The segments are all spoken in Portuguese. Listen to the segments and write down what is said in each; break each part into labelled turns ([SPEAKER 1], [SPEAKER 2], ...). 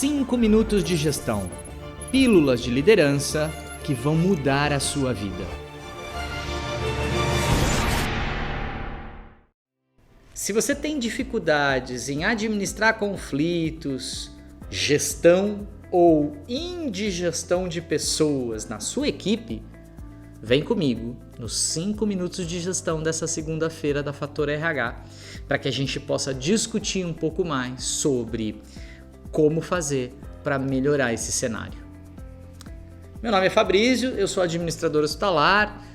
[SPEAKER 1] 5 minutos de gestão. Pílulas de liderança que vão mudar a sua vida. Se você tem dificuldades em administrar conflitos, gestão ou indigestão de pessoas na sua equipe, vem comigo nos 5 minutos de gestão dessa segunda-feira da Fator RH, para que a gente possa discutir um pouco mais sobre como fazer para melhorar esse cenário. Meu nome é Fabrício, eu sou administrador hospitalar,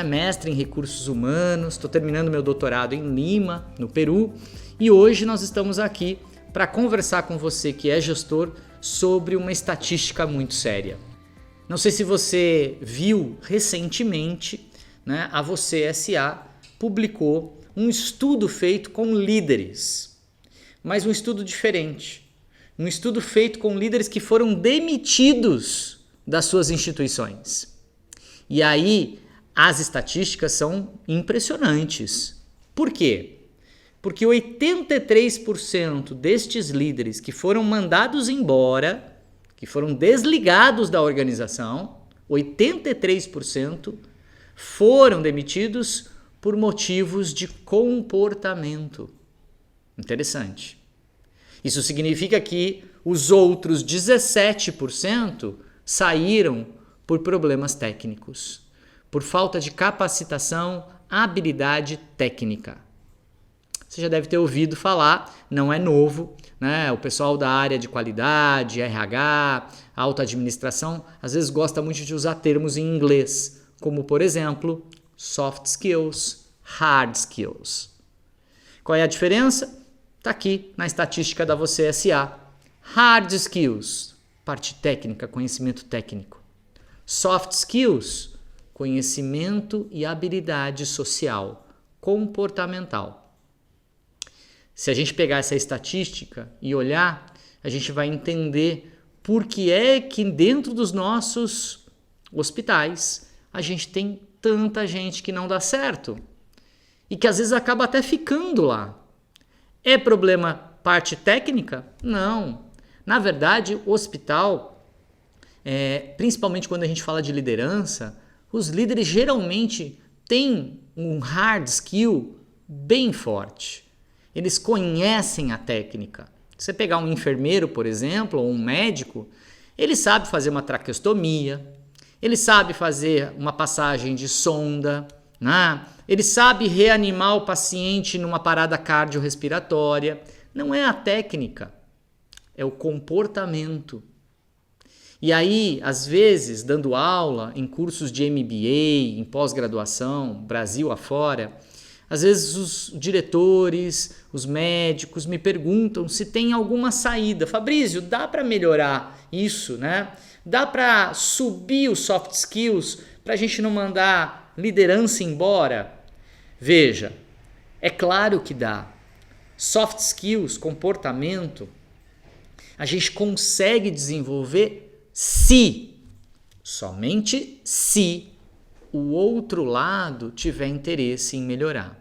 [SPEAKER 1] mestre em recursos humanos, estou terminando meu doutorado em Lima, no Peru, e hoje nós estamos aqui para conversar com você que é gestor sobre uma estatística muito séria. Não sei se você viu recentemente, a Você S.A. publicou um estudo feito com líderes, mas um estudo diferente. Um estudo feito com líderes que foram demitidos das suas instituições. E aí, as estatísticas são impressionantes. Por quê? Porque 83% destes líderes que foram mandados embora, que foram desligados da organização, 83% foram demitidos por motivos de comportamento. Interessante. Isso significa que os outros 17% saíram por problemas técnicos, por falta de capacitação, habilidade técnica. Você já deve ter ouvido falar, não é novo, o pessoal da área de qualidade, RH, alta administração, às vezes gosta muito de usar termos em inglês, como por exemplo, soft skills, hard skills. Qual é a diferença? Está aqui na estatística da Você S.A. Hard skills, parte técnica, conhecimento técnico. Soft skills, conhecimento e habilidade social, comportamental. Se a gente pegar essa estatística e olhar, a gente vai entender por que é que dentro dos nossos hospitais a gente tem tanta gente que não dá certo e que às vezes acaba até ficando lá. É problema parte técnica? Não. Na verdade, o hospital, principalmente quando a gente fala de liderança, os líderes geralmente têm um hard skill bem forte. Eles conhecem a técnica. Se você pegar um enfermeiro, por exemplo, ou um médico, ele sabe fazer uma traqueostomia, ele sabe fazer uma passagem de sonda, ele sabe reanimar o paciente numa parada cardiorrespiratória. Não é a técnica, é o comportamento. E aí, às vezes, dando aula em cursos de MBA, em pós-graduação, Brasil afora, às vezes os diretores, os médicos me perguntam se tem alguma saída. Fabrício, dá para melhorar isso, Dá para subir os soft skills para a gente não mandar liderança embora? Veja, é claro que dá. Soft skills, comportamento, a gente consegue desenvolver somente se o outro lado tiver interesse em melhorar.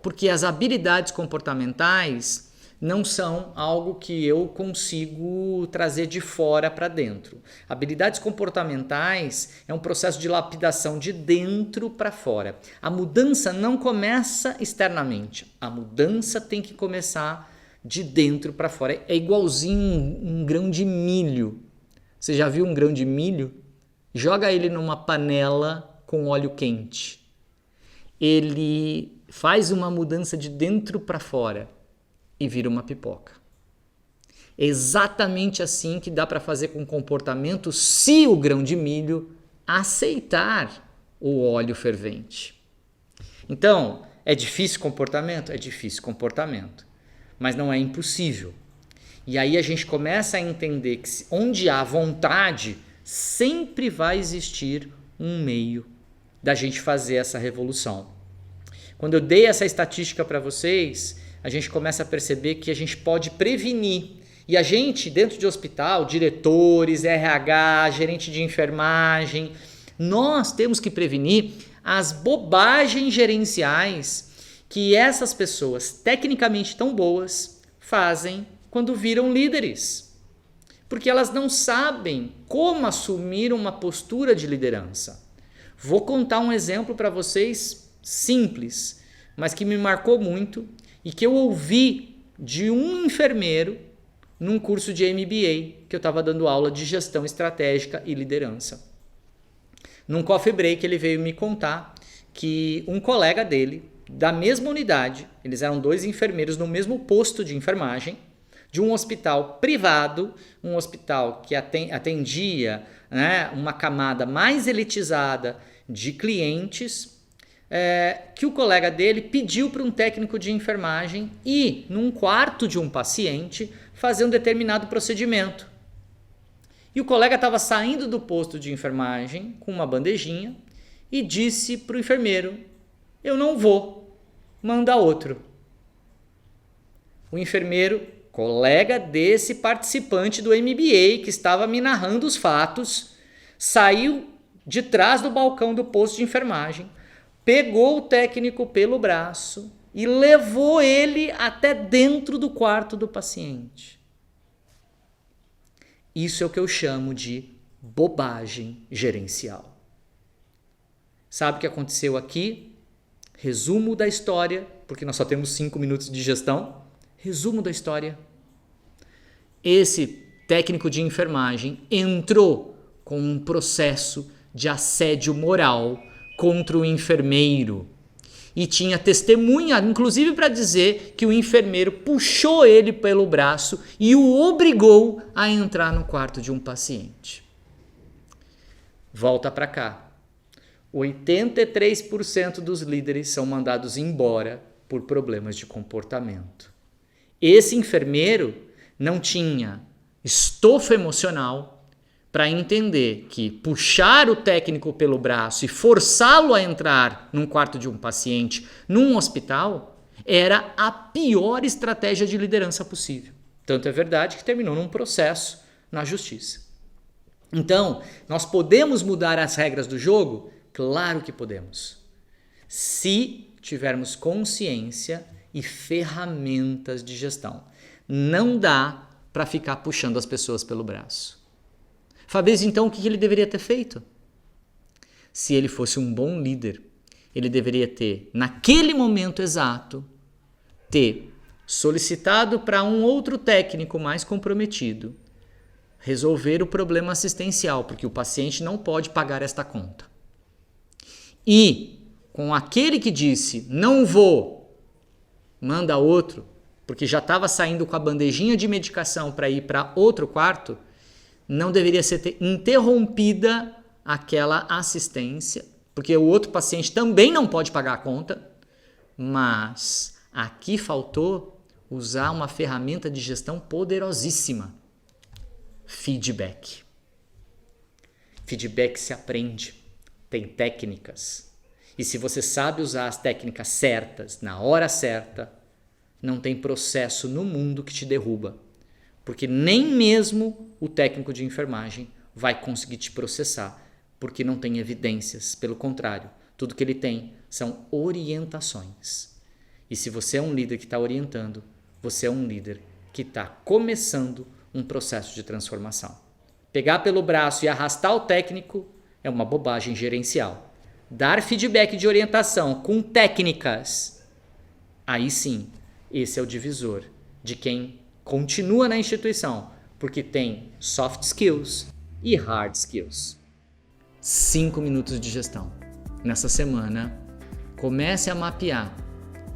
[SPEAKER 1] Porque as habilidades comportamentais não são algo que eu consigo trazer de fora para dentro. Habilidades comportamentais é um processo de lapidação de dentro para fora. A mudança não começa externamente. A mudança tem que começar de dentro para fora. É igualzinho um grão de milho. Você já viu um grão de milho? Joga ele numa panela com óleo quente. Ele faz uma mudança de dentro para fora e vira uma pipoca. É exatamente assim que dá para fazer com comportamento se o grão de milho aceitar o óleo fervente. Então, é difícil comportamento? É difícil comportamento, mas não é impossível. E aí a gente começa a entender que onde há vontade, sempre vai existir um meio da gente fazer essa revolução. Quando eu dei essa estatística para vocês, a gente começa a perceber que a gente pode prevenir. E a gente, dentro de hospital, diretores, RH, gerente de enfermagem, nós temos que prevenir as bobagens gerenciais que essas pessoas tecnicamente tão boas fazem quando viram líderes. porque elas não sabem como assumir uma postura de liderança. Vou contar um exemplo para vocês simples, mas que me marcou muito e que eu ouvi de um enfermeiro num curso de MBA que eu estava dando aula de gestão estratégica e liderança. Num coffee break ele veio me contar que um colega dele, da mesma unidade, eles eram 2 enfermeiros no mesmo posto de enfermagem, de um hospital privado, um hospital que atendia, né, uma camada mais elitizada de clientes, que o colega dele pediu para um técnico de enfermagem ir num quarto de um paciente fazer um determinado procedimento. E o colega estava saindo do posto de enfermagem com uma bandejinha e disse para o enfermeiro: eu não vou, manda outro. O enfermeiro, colega desse participante do MBA que estava me narrando os fatos, saiu de trás do balcão do posto de enfermagem, pegou o técnico pelo braço e levou ele até dentro do quarto do paciente. Isso é o que eu chamo de bobagem gerencial. Sabe o que aconteceu aqui? Resumo da história, porque nós só temos 5 minutos de gestão. Resumo da história. Esse técnico de enfermagem entrou com um processo de assédio moral contra o enfermeiro. E tinha testemunha, inclusive para dizer que o enfermeiro puxou ele pelo braço e o obrigou a entrar no quarto de um paciente. Volta para cá. 83% dos líderes são mandados embora por problemas de comportamento. Esse enfermeiro não tinha estofo emocional para entender que puxar o técnico pelo braço e forçá-lo a entrar num quarto de um paciente, num hospital, era a pior estratégia de liderança possível. Tanto é verdade que terminou num processo na justiça. Então, nós podemos mudar as regras do jogo? Claro que podemos. Se tivermos consciência e ferramentas de gestão. Não dá para ficar puxando as pessoas pelo braço. Fabrício, então, o que ele deveria ter feito? Se ele fosse um bom líder, ele deveria ter, naquele momento exato, ter solicitado para um outro técnico mais comprometido resolver o problema assistencial, porque o paciente não pode pagar esta conta. E, com aquele que disse, não vou, manda outro, porque já estava saindo com a bandejinha de medicação para ir para outro quarto, não deveria ser interrompida aquela assistência, porque o outro paciente também não pode pagar a conta, mas aqui faltou usar uma ferramenta de gestão poderosíssima. Feedback. Feedback se aprende, tem técnicas. E se você sabe usar as técnicas certas, na hora certa, não tem processo no mundo que te derruba. Porque nem mesmo o técnico de enfermagem vai conseguir te processar, porque não tem evidências. Pelo contrário, tudo que ele tem são orientações. E se você é um líder que está orientando, você é um líder que está começando um processo de transformação. Pegar pelo braço e arrastar o técnico é uma bobagem gerencial. Dar feedback de orientação com técnicas, aí sim, esse é o divisor de quem continua na instituição, porque tem soft skills e hard skills. 5 minutos de gestão. Nessa semana, comece a mapear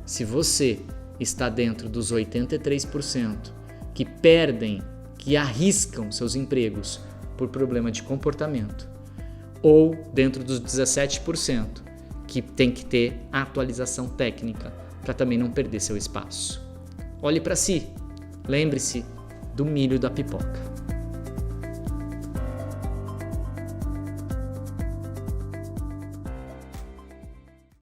[SPEAKER 1] se você está dentro dos 83% que perdem, que arriscam seus empregos por problema de comportamento, ou dentro dos 17% que tem que ter atualização técnica para também não perder seu espaço. Olhe para si. Lembre-se do milho da pipoca.